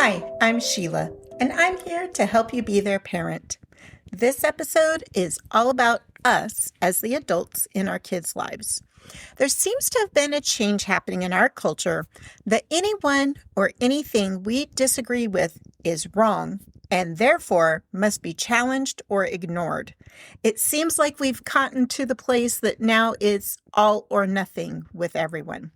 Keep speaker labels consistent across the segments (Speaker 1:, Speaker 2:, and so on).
Speaker 1: Hi, I'm Sheila, and I'm here to help you be their parent. This episode is all about us as the adults in our kids' lives. There seems to have been a change happening in our culture that anyone or anything we disagree with is wrong and therefore must be challenged or ignored. It seems like we've gotten to the place that now it's all or nothing with everyone.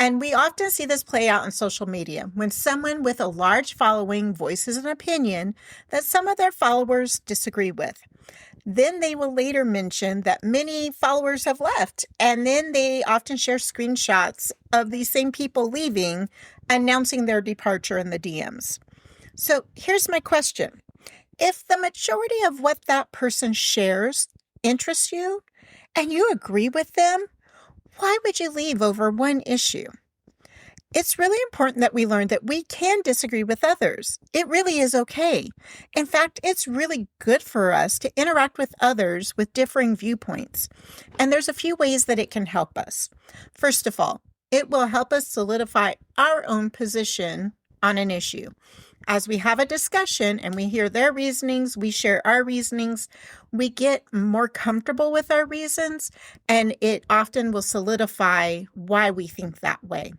Speaker 1: And we often see this play out on social media when someone with a large following voices an opinion that some of their followers disagree with. Then they will later mention that many followers have left, and then they often share screenshots of these same people leaving, announcing their departure in the DMs. So here's my question. If the majority of what that person shares interests you, and you agree with them, why would you leave over one issue? It's really important that we learn that we can disagree with others. It really is okay. In fact, it's really good for us to interact with others with differing viewpoints. And there's a few ways that it can help us. First of all, it will help us solidify our own position on an issue. As we have a discussion and we hear their reasonings, we share our reasonings, we get more comfortable with our reasons, and it often will solidify why we think that way.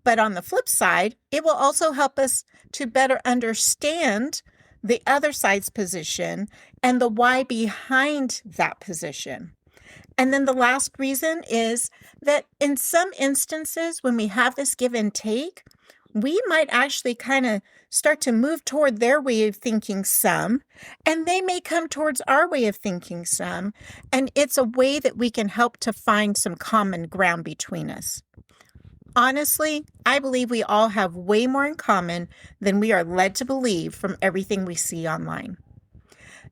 Speaker 1: But on the flip side, it will also help us to better understand the other side's position and the why behind that position. And then the last reason is that in some instances, when we have this give and take, we might actually kind of start to move toward their way of thinking some, and they may come towards our way of thinking some, and it's a way that we can help to find some common ground between us. Honestly, I believe we all have way more in common than we are led to believe from everything we see online.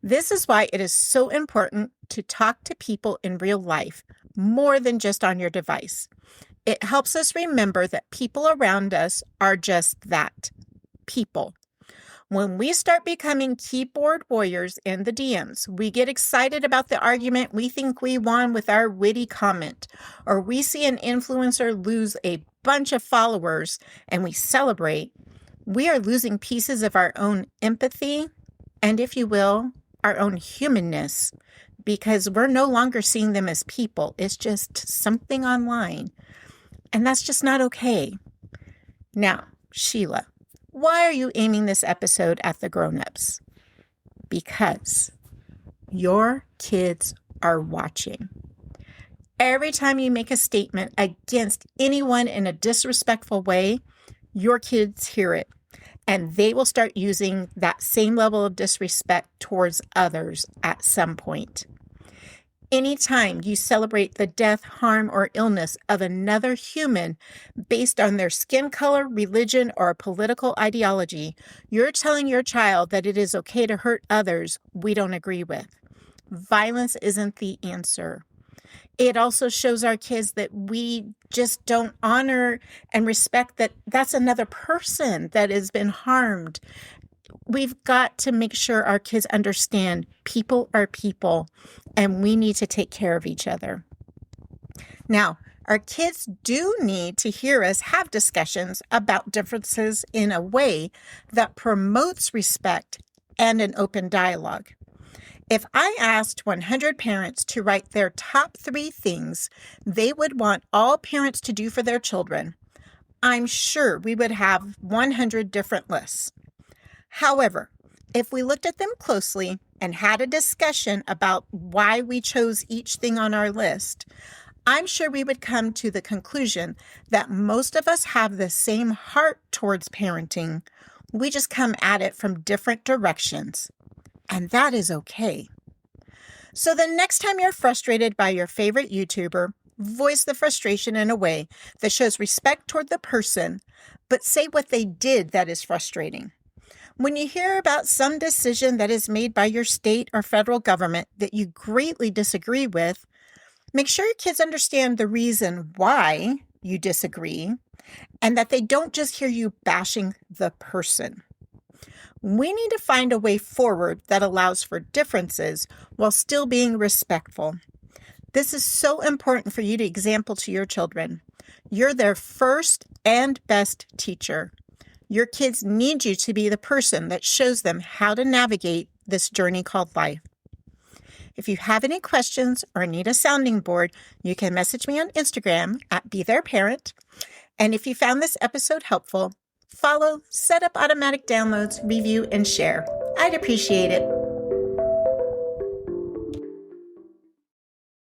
Speaker 1: This is why it is so important to talk to people in real life more than just on your device. It helps us remember that people around us are just that, people. When we start becoming keyboard warriors in the DMs, we get excited about the argument we think we won with our witty comment, or we see an influencer lose a bunch of followers and we celebrate, we are losing pieces of our own empathy and, if you will, our own humanness, because we're no longer seeing them as people. It's just something online. And that's just not okay. Now, Sheila, why are you aiming this episode at the grown-ups? Because your kids are watching. Every time you make a statement against anyone in a disrespectful way, your kids hear it, and they will start using that same level of disrespect towards others at some point. Anytime you celebrate the death, harm, or illness of another human based on their skin color, religion, or political ideology, you're telling your child that it is okay to hurt others we don't agree with. Violence isn't the answer. It also shows our kids that we just don't honor and respect that that's another person that has been harmed. We've got to make sure our kids understand people are people and we need to take care of each other. Now, our kids do need to hear us have discussions about differences in a way that promotes respect and an open dialogue. If I asked 100 parents to write their top 3 things they would want all parents to do for their children, I'm sure we would have 100 different lists. However, if we looked at them closely and had a discussion about why we chose each thing on our list, I'm sure we would come to the conclusion that most of us have the same heart towards parenting. We just come at it from different directions, and that is okay. So the next time you're frustrated by your favorite YouTuber, voice the frustration in a way that shows respect toward the person, but say what they did that is frustrating. When you hear about some decision that is made by your state or federal government that you greatly disagree with, make sure your kids understand the reason why you disagree and that they don't just hear you bashing the person. We need to find a way forward that allows for differences while still being respectful. This is so important for you to example to your children. You're their first and best teacher. Your kids need you to be the person that shows them how to navigate this journey called life. If you have any questions or need a sounding board, you can message me on Instagram at BeThereParent. And if you found this episode helpful, follow, set up automatic downloads, review, and share. I'd appreciate it.